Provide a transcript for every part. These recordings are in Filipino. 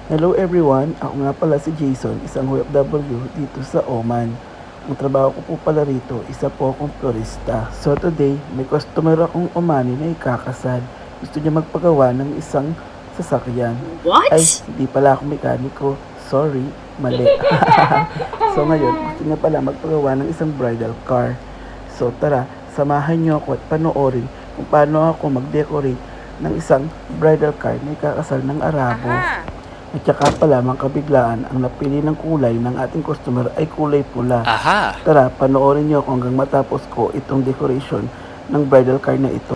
Hello everyone, ako nga pala si Jason, isang OFW dito sa Oman. Ang trabaho ko po pala rito, isa po akong florista. So today, may customer akong Omani na ikakasal. Gusto niya magpagawa ng isang sasakyan. Ay, What? hindi pala ako mekaniko. Sorry, mali. So ngayon, gusto niya pala magpagawa ng isang bridal car. So tara, samahan niyo ako at panoorin kung paano ako mag-decorate ng isang bridal car na ikakasal ng Arabo. At saka pala mga kabiglaan, ang napili ng kulay ng ating customer ay kulay pula. Aha! Tara, panoorin niyo ako hanggang matapos ko itong decoration ng bridal car na ito.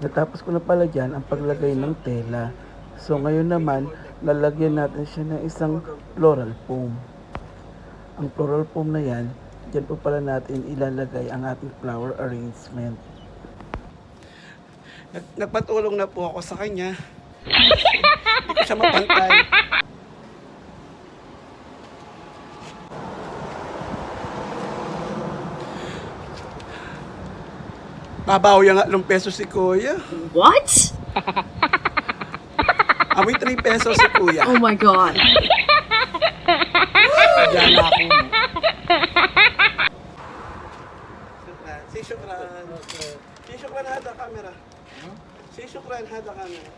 Natapos ko na pala dyan ang paglagay ng tela. So ngayon naman, lalagyan natin siya ng isang floral foam. Ang floral foam na yan, dyan po pala natin ilalagay ang ating flower arrangement. Nagpatulong na po ako sa kanya. Hindi ko siya mapantay. Babaw yung 3 pesos si Kuya. What? Amoy 3 pesos si Kuya. Oh my god. Diyan na ako. Si Shukran. Si Shukran hada camera. Si Shukran hada camera.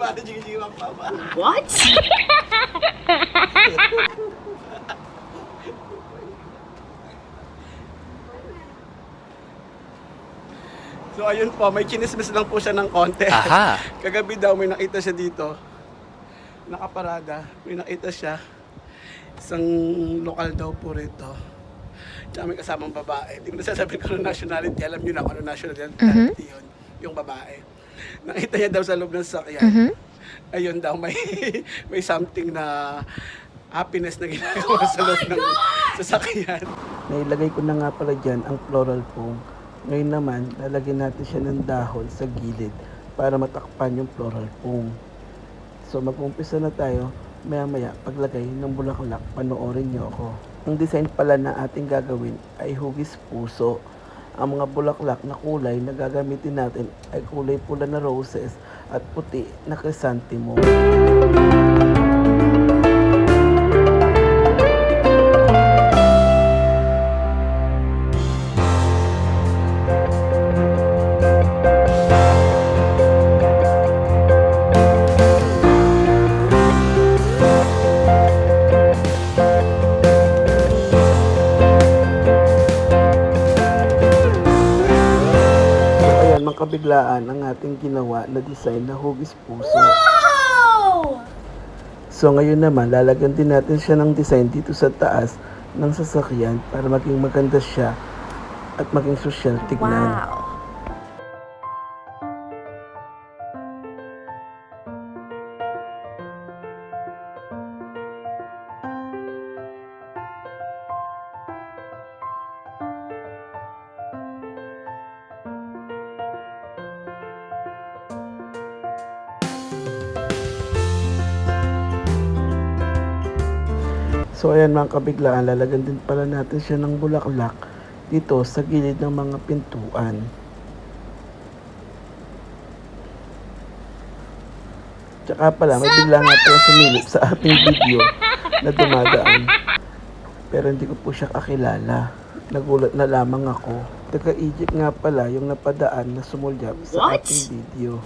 Bakit jigi-jiwang pa ba? What? So ayun po, may chinismis lang po siya ng konti. Aha! Kagabi daw may nakita siya dito. Nakaparada. May nakita siya. Isang lokal daw po rito. Tsaka may kasamang babae. Hindi ko na sasabihin kung ano nationality. Alam niyo na kung ano nationality yun. Yung babae. Nakita niya daw sa loob ng sasakyan. Ayun daw, may something na happiness na ginagawa sa loob ng sasakyan. Nailagay ko na nga pala dyan ang floral foam. Ngayon naman, lalagyan natin siya ng dahon sa gilid para matakpan yung floral foam. So mag-umpisa na tayo, maya-maya paglagay ng bulaklak, panoorin niyo ako. Ang design pala na ating gagawin ay hugis puso. Ang mga bulaklak na kulay na gagamitin natin ay kulay pula na roses at puti na chrysanthemum. Mga kabiglaan ang ating ginawa na design na hugis puso. Wow! So ngayon naman, lalagyan din natin siya ng design dito sa taas ng sasakyan para maging maganda siya at maging social tignan. Wow. So ayan mga kabiglaan, lalagyan din pala natin siya ng bulaklak dito sa gilid ng mga pintuan. Tsaka pala, may bigla nga pala sumilip sa ating video na dumadaan. Pero hindi ko po siya kakilala. Nagulat na lamang ako. Taga-Egypt nga pala yung napadaan na sumulyap sa What? ating video.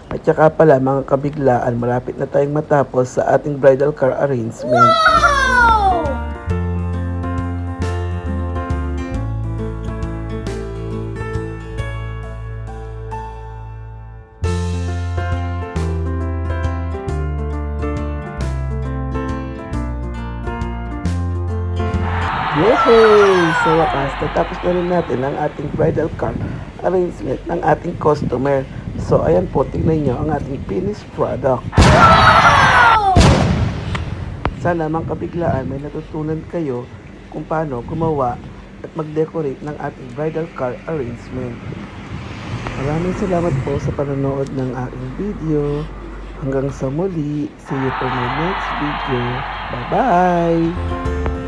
At saka pala mga kabiglaan, malapit na tayong matapos sa ating bridal car arrangement. Wow! Yay! Sa wakas, natapos na rin natin ang ating bridal car arrangement ng ating customer. So, ayan po, tingnan nyo ang ating finished product. Sana mang kabiglaan may natutunan kayo kung paano gumawa at mag-decorate ng ating bridal car arrangement. Maraming salamat po sa panonood ng aking video. Hanggang sa muli. See you for my next video. Bye-bye!